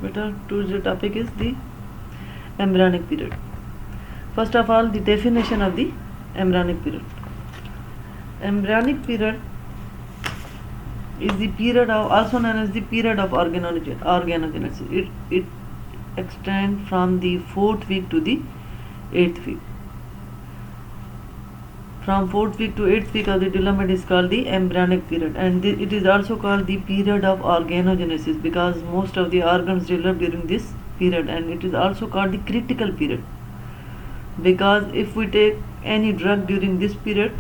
Better today's topic is the embryonic period. First of all, the definition of the embryonic period. Embryonic period is the period of, also known as the period of organogenesis. It extends from the 4th week to the 8th week. From 4th week to 8th week of the development is called the embryonic period, and it is also called the period of organogenesis because most of the organs develop during this period, and it is also called the critical period because if we take any drug during this period,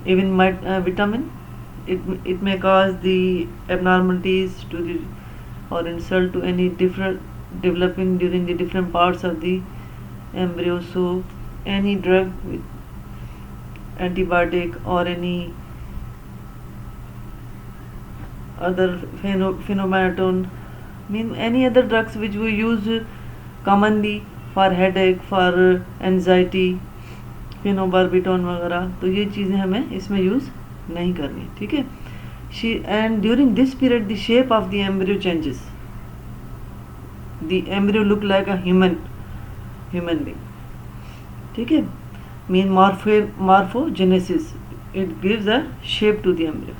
even vitamin, it may cause the abnormalities to the or insult to any different developing during the different parts of the embryo. So any drug with antibiotic or any other phenobarbital, any other drugs which we use commonly for headache, for anxiety, phenobarbital वगैरह, तो ये चीज़ें हमें इसमें use नहीं करनी, ठीक है. And during this period the shape of the embryo changes. The embryo look like a human being, ठीक है. Morphogenesis, it gives a shape to the embryo.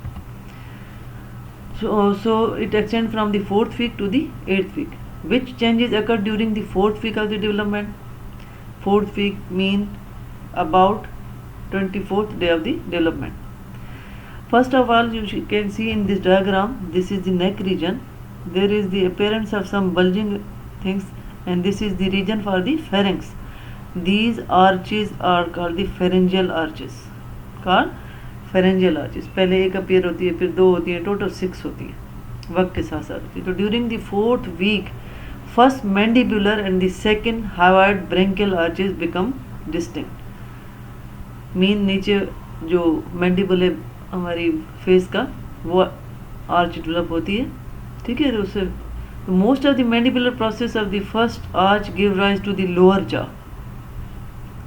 So it extends from the 4th week to the 8th week. Which changes occur during the 4th week of the development? 4th week mean about 24th day of the development. First of all, you can see in this diagram, this is the neck region. There is the appearance of some bulging things, and this is the region for the pharynx. These arches are called the pharyngeal arches. पहले एक appear होती है, फिर 2 होती है, total 6 होती है, वक्त के साथ साथ होती है. तो during the 4th week first mandibular and the second hyoid branchial arches become distinct. नीचे जो मैंडिबुल है हमारी फेस का, वो आर्च डेवलप होती है, ठीक है. उससे most of the mandibular process of the first arch give rise to the lower jaw.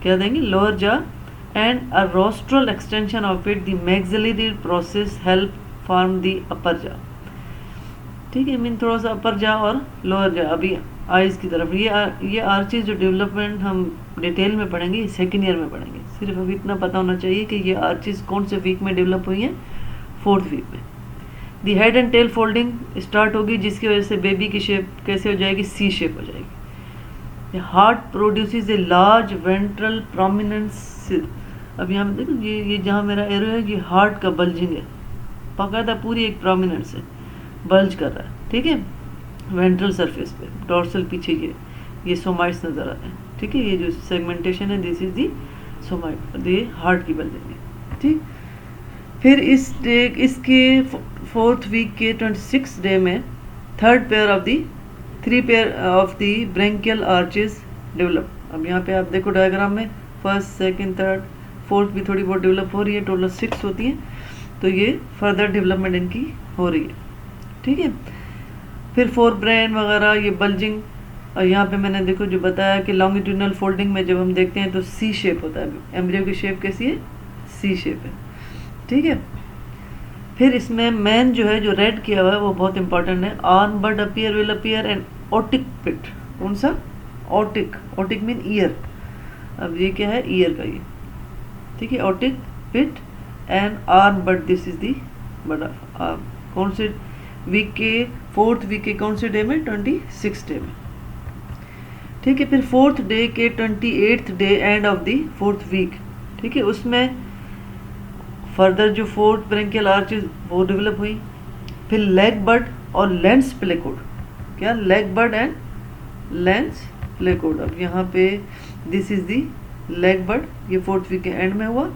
क्या देंगे? Lower jaw and a rostral extension of it, the maxillary process help form the upper jaw, ठीक है. थोड़ा सा अपर जा और lower जा. अभी आइज की तरफ ये आर्चेज जो डेवलपमेंट हम डिटेल में पढ़ेंगे, सेकेंड ईयर में पढ़ेंगे. सिर्फ अभी इतना पता होना चाहिए कि ये आर्चेज कौन से वीक में डेवलप हुई हैं, 4th वीक में. The head and tail folding start होगी, जिसकी वजह से बेबी की शेप कैसे हो जाएगी? सी शेप हो जाएगी. Heart produces a large ventral prominence. अब यहाँ पे देखो, ये जहाँ मेरा एरो है, ये हार्ट का बल्जिंग है, पका पूरी एक प्रोमिनेंस है, बल्ज कर रहा है, ठीक है, वेंट्रल सरफेस पे. डोर्सल पीछे ये सोमाइट्स नज़र आते हैं, ठीक है. ये जो सेगमेंटेशन है, दिस इज दी सोमाइट, ये हार्ट की बल्जिंग है, ठीक. फिर इसके 4th वीक के 26 डे में 3rd pair of the branchial arches develop. अब यहाँ पे आप देखो डायग्राम में, 1st, 2nd, 3rd, 4th भी थोड़ी बहुत डेवलप हो रही है, टोटल 6 होती हैं. तो ये फर्दर डेवलपमेंट इनकी हो रही है, ठीक है. फिर 4 ब्रेन वगैरह, ये बल्जिंग. और यहाँ पे मैंने देखो जो बताया कि लॉन्गिट्यूडनल फोल्डिंग में जब हम देखते हैं तो सी शेप होता है. एम्ब्रियो की शेप कैसी है? सी शेप है, ठीक है. फिर इसमें मैन जो है, जो रेड किया हुआ है, वो बहुत इंपॉर्टेंट है. On bud appear will appear and otic pit. कौन सा? Otic mean ear. अब ये क्या है? ईयर का ये, ठीक है. Otic pit and arm bud, this is the बड़ा आर्म. कौन से वीक के? 4th वीक के कौन से डे में? 26 डे में, ठीक है. फिर 4th डे के 28th day end of the 4th week, ठीक है. उसमें फर्दर जो 4th ब्रेंकियल आर्चेस वो डेवलप हुई. फिर लेग बड और लेंस प्लेकोड. क्या? Leg bud and lens placode. अब यहाँ पे this is the leg bud, ये 4th वीक के एंड में हुआ,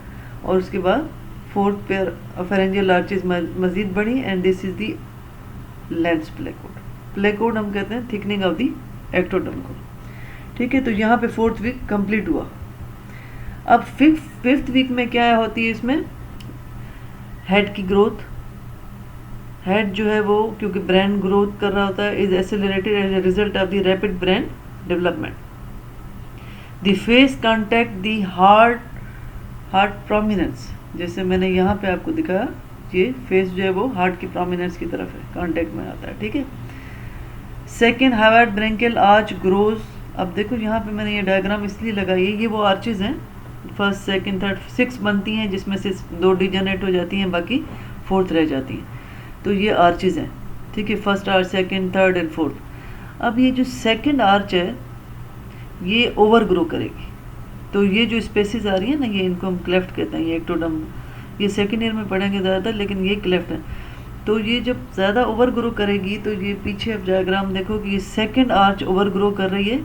और उसके बाद 4th पेयर फेरेंजियल आर्चेस मजीद बढ़ी, and this is the lens placode. Placode हम कहते हैं थिकनिंग ऑफ दी एक्टोडर्म को, ठीक है. तो यहाँ पे 4th वीक कंप्लीट हुआ. अब 5th वीक में क्या होती है? इसमें हेड की ग्रोथ. हेड जो है वो, क्योंकि ब्रेन ग्रोथ कर रहा होता है, is accelerated as a result of the rapid brain development. The face contact the heart prominence. जैसे मैंने यहाँ पे आपको दिखाया, ये फेस जो है वो हार्ट की प्रोमिनेंस की तरफ है, कॉन्टैक्ट में आता है, ठीक है. Second hyoid branchial arch grows. अब देखो यहाँ पे मैंने ये डायग्राम इसलिए लगाई है, ये वो आर्चेज हैं, फर्स्ट सेकंड थर्ड 6 बनती हैं, जिसमें से 2 डिजनरेट हो जाती हैं, बाकी 4th रह जाती हैं। तो ये आर्चेज हैं, ठीक है, first arch, second, third and 4th। अब ये जो सेकंड आर्च है ये ओवर ग्रो करेगी, तो ये जो स्पेसिस आ रही है ना, ये इनको हम क्लेफ्ट कहते हैं, ये एक्टोडर्म, ये सेकेंड ईयर में पढ़ेंगे ज़्यादातर, लेकिन ये क्लेफ्ट है। तो ये जब ज़्यादा ओवर ग्रो करेगी तो ये पीछे अब डायग्राम देखो कि ये सेकंड आर्च ओवर ग्रो कर रही है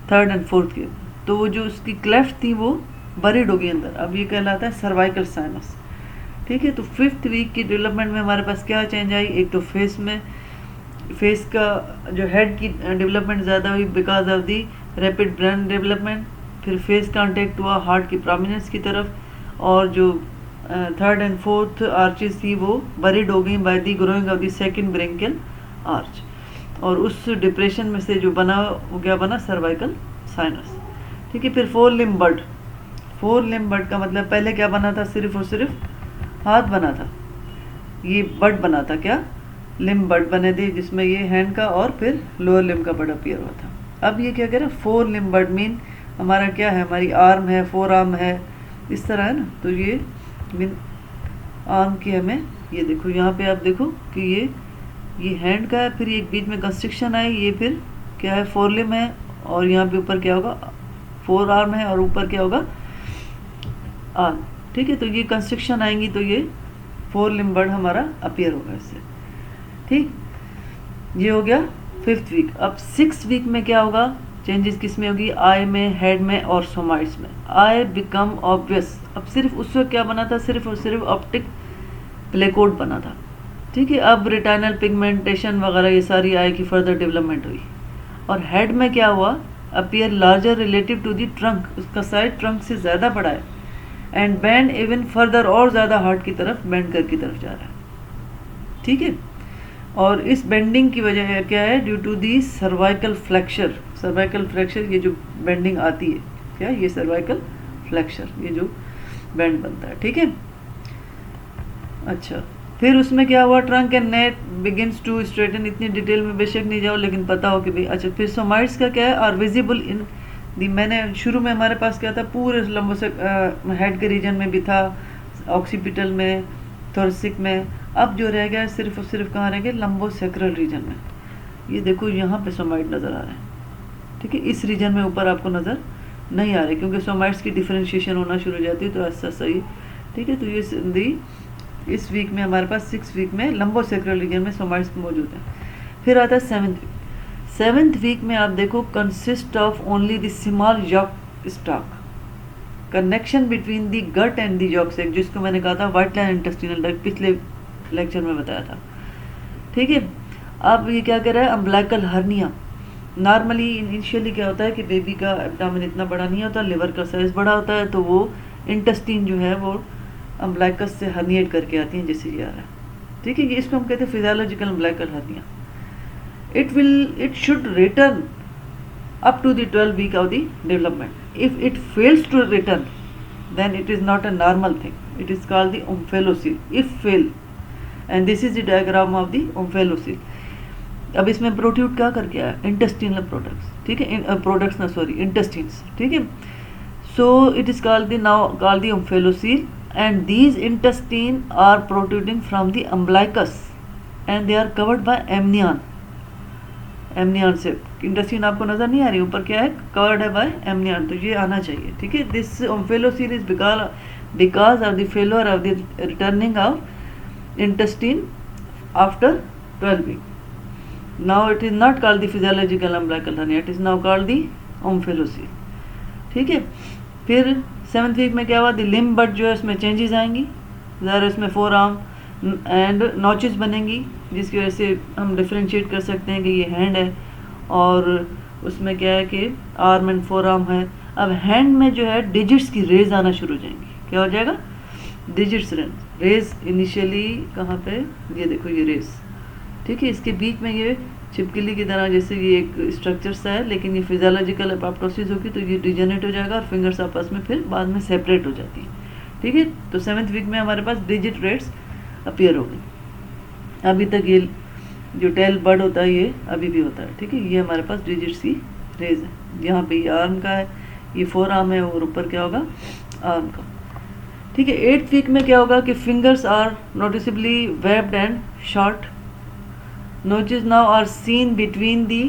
3rd एंड 4th के, तो वो जो उसकी क्लेफ्ट थी वो बरीड होगी अंदर। अब ये कहलाता है सर्वाइकल साइनस, ठीक है। तो 5th वीक की डेवलपमेंट में हमारे पास क्या चेंज आई, एक तो फेस में, फेस का जो हेड की डेवलपमेंट ज़्यादा हुई because of the rapid brain development, फिर फेस कॉन्टेक्ट हुआ हार्ट की प्रोमिनेंस की तरफ, और जो 3rd एंड 4th आर्चेस थी वो बरीड हो गई by the growing of the second branchial arch, और उस डिप्रेशन में से जो बना वो क्या बना, सर्वाइकल साइनस, ठीक है। फिर 4 लिम्ब बड, 4 लिम्ब बड का मतलब पहले क्या बना था, सिर्फ और सिर्फ हाथ बना था, ये बड बना था, क्या लिम्ब बड बने थे, जिसमें ये हैंड का और फिर लोअर लिम्ब का बड अपीयर हुआ था। अब ये क्या कह रहा है, 4 लिम्ब बड मीन हमारा क्या है, हमारी आर्म है, 4 आर्म है, इस तरह है ना, तो ये मीन आर्म की हमें, ये देखो यहाँ पे आप देखो कि ये हैंड का है, फिर ये बीच में कंस्ट्रक्शन आई, ये फिर क्या है, 4 लिम्ब है, और यहाँ पे ऊपर क्या होगा, 4 आर्म है, और ऊपर क्या होगा, आर्म, ठीक है। तो ये कंस्ट्रक्शन आएंगी तो ये 4 लिम्ब बड हमारा अपीयर होगा इससे, ठीक। ये हो गया 5th वीक। अब 6th वीक में क्या होगा, चेंजेस किस में होगी, आई में, हेड में और सोमाइट्स में। आई बिकम ऑब्वियस, अब सिर्फ उस वक्त क्या बना था, सिर्फ और सिर्फ ऑप्टिक प्लेकोड बना था, ठीक है। अब रेटिनल पिगमेंटेशन वगैरह ये सारी आई की फर्दर डेवलपमेंट हुई, और हेड में क्या हुआ, appear larger relative to the trunk, उसका साइज ट्रंक से ज़्यादा बड़ा है, एंड बैंड इवन फर्दर, और ज़्यादा हार्ट की तरफ बैंड कर की तरफ जा रहा है, ठीक है। और इस बेंडिंग की वजह क्या है, due to the cervical flexure, cervical flexure, ये जो बेंडिंग आती है, क्या ये सर्वाइकल फ्लैक्चर, ये जो बैंड बनता है, ठीक है। अच्छा, फिर उसमें क्या हुआ, trunk and neck begins to straighten, इतनी डिटेल में बेशक नहीं जाओ, लेकिन पता हो कि भाई, अच्छा। फिर सोमाइट्स का क्या है, आर विजिबल इन दी, मैंने शुरू में हमारे पास क्या था, पूरे लंबो से हेड के रीजन में भी था, ऑक्सीपिटल में, थोरसिक में, अब जो रह गया सिर्फ और सिर्फ कहाँ रह गया, लंबो सेक्रल रीजन में। ये देखो यहाँ पे सोमाइट नज़र आ रहे हैं, ठीक है, इस रीजन में ऊपर आपको नज़र नहीं आ रही, क्योंकि सोमाइट्स की डिफरेंशिएशन होना शुरू हो जाती है, तो ऐसा सही, ठीक है। तो ये दी इस वीक में हमारे पास 6th वीक में लंबो सेक्रल रीजन में सोमाइट्स मौजूद हैं। फिर आता है 7th वीक। 7th वीक में आप देखो, consist of only the small yolk stalk, connection between the gut and the yolk sac, जिसको मैंने कहा था व्हाइट लाइन इंटेस्टिनल डक्ट, पिछले लेक्चर में बताया था, ठीक है। अब ये क्या कर रहा है, अम्बिलिकल हर्निया। नॉर्मली इनिशियली क्या होता है कि बेबी का एब्डोमेन इतना बड़ा नहीं होता, लिवर का साइज बड़ा होता है, तो वो इंटेस्टिन जो है वो अम्बिलिकस से हर्निएट करके आती हैं, जैसे ये आ रहा है, ठीक है। ये इसको हम कहते हैं physiological umbilical hernia. It should return up to the 12th week of the development. If it fails to return, then it is not a normal thing. It is called the omphalocele. If fail, and this is the diagram of the omphalocele. अब इसमें प्रोट्यूट क्या कर गया है, intestinal products, ठीक है, products ना sorry intestines, ठीक है। So it is called the now called the omphalocele, and these intestine are protruding from the umbilicus, and they are covered by amnion. Amnion से इंटेस्टिन आपको नजर नहीं आ रही, ऊपर क्या है, कवर्ड है बाय एमनियन, तो ये आना चाहिए, ठीक है। This omphalocele is because of the failure of the returning of intestine after 12 week. Now it is not called the physiological umbilical hernia, it is now called the omphalocele, ठीक है। फिर 7th week में क्या हुआ, the limb but जो है उसमें changes आएंगी, ज़रा इसमें 4 आर्म एंड नॉचेस बनेंगी, जिसकी वजह से हम डिफ्रेंशिएट कर सकते हैं कि ये हैंड है, और उसमें क्या है कि आर्म एंड 4 आर्म है। अब हैंड में जो है डिजिट्स की रेज आना शुरू हो जाएंगी, क्या हो जाएगा, डिजिट्स रेज इनिशियली कहाँ पे, ये देखो ये रेज, ठीक है। इसके बीच में ये छिपकली की तरह जैसे ये एक स्ट्रक्चर सा है, लेकिन ये फिजियोलॉजिकल एपोप्टोसिस होगी तो ये डिजेनरेट हो जाएगा, और फिंगर्स आपस में फिर बाद में सेपरेट हो जाती है, ठीक है। तो 7th week में हमारे पास डिजिट रेट्स अपीयर हो गई। अभी तक ये जो टेल बड होता है ये अभी भी होता है, ठीक है। ये हमारे पास डिजिट सी रेज है। यहाँ पे ये आर्म का है, ये 4 आर्म है, और ऊपर क्या होगा, आर्म का, ठीक है। 8th वीक में क्या होगा कि fingers are noticeably webbed and short, notches now are seen between the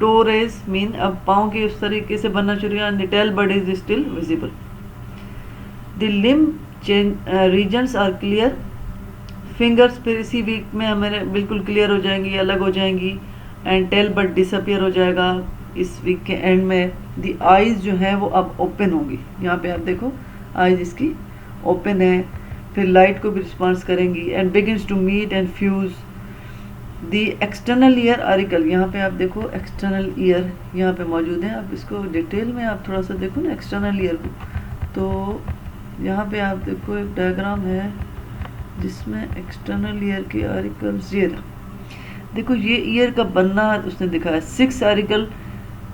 toe rays, mean अब पाँव के उस तरीके से बनना शुरू हुआ, the tail bud is still visible, the limb regions are clear, fingers फिर इसी वीक में हमारे बिल्कुल क्लियर हो जाएंगी, अलग हो जाएंगी, एंड टेल बड डिसअपियर हो जाएगा इस वीक के एंड में। दी आईज जो है वो अब ओपन होंगी, यहाँ पे आप देखो आईज इसकी ओपन है, फिर लाइट को भी रिस्पॉन्स करेंगी, and begins to meet and fuse the external ear auricle. यहाँ पे आप देखो एक्सटर्नल ईयर यहाँ पे मौजूद है, आप इसको डिटेल में आप थोड़ा सा देखो ना एक्सटर्नल ईयर को, तो यहाँ पे आप देखो एक डायग्राम है जिसमें एक्सटर्नल ईयर के आरिकल्स ये देखो, ये ईयर का बनना उसने दिखाया, 6 आरिकल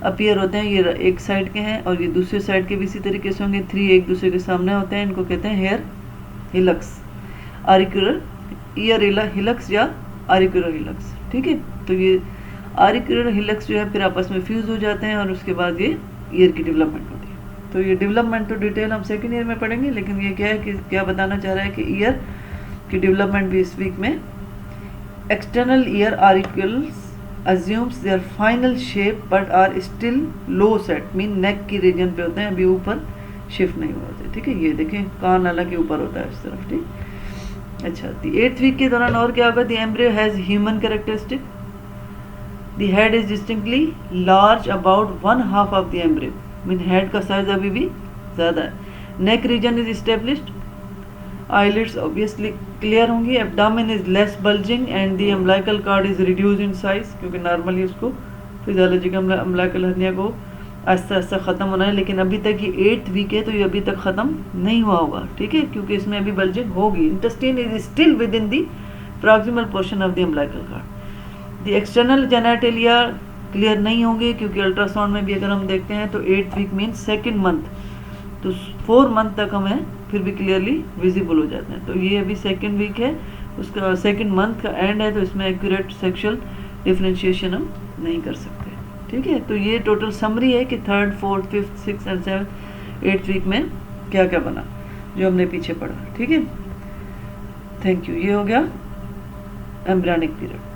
अपीयर होते हैं, ये एक साइड के हैं और ये दूसरे साइड के भी इसी तरीके से होंगे, 3 एक दूसरे के सामने होते हैं, इनको कहते हैं हेयर हिलक्स, आरिकुलर ईयर हिलक्स या आरिकुलर हिलक्स, ठीक है। तो ये आरिकुलर हिलक्स जो है फिर आपस में फ्यूज हो जाते हैं और उसके बाद ये ईयर की डेवलपमेंट होती है। तो ये डेवलपमेंट तो डिटेल हम सेकेंड ईयर में पढ़ेंगे, लेकिन ये क्या है कि क्या बताना चाह रहा है कि ईयर की डेवलपमेंट भी इस वीक में, external ear auricles assumes their final shape but are still low set, mean neck की रीजन पे होते हैं, अभी ऊपर शिफ्ट नहीं हुए होते, ठीक है। ये देखें कान हालांकि ऊपर होता है इस तरफ, ठीक। अच्छा, द 8th वीक के दौरान और क्या होगा, the embryo has human characteristic, the head is distinctly large about 1/2 of the embryo, mean head का साइज अभी भी ज़्यादा है, neck region is established, eyelids obviously clear होंगी, abdomen is less bulging and the umbilical cord is reduce in size, क्योंकि normally उसको physiological umbilical hernia को आहिस्ता आहिस्ता ख़त्म होना है, लेकिन अभी तक ये 8th वीक है तो ये अभी तक ख़त्म नहीं हुआ होगा, ठीक है, क्योंकि इसमें अभी बल्जिंग होगी। Intestine is still with in the proximal portion of the umbilical card, the external genitalia clear नहीं होंगे, क्योंकि अल्ट्रासाउंड में भी अगर हम देखते हैं तो 8th week means 2nd month, तो 4 मंथ तक हमें फिर भी क्लियरली विजिबल हो जाते हैं। तो ये अभी 2nd वीक है, उसका 2nd मंथ का एंड है, तो इसमें एक्यूरेट सेक्सुअल डिफरेंशिएशन हम नहीं कर सकते, ठीक है। तो ये टोटल समरी है कि 3rd, 4th, 5th, 6th and 7th 8th week में क्या क्या बना, जो हमने पीछे पढ़ा, ठीक है। Thank you. ये हो गया एम्ब्रियनिक पीरियड।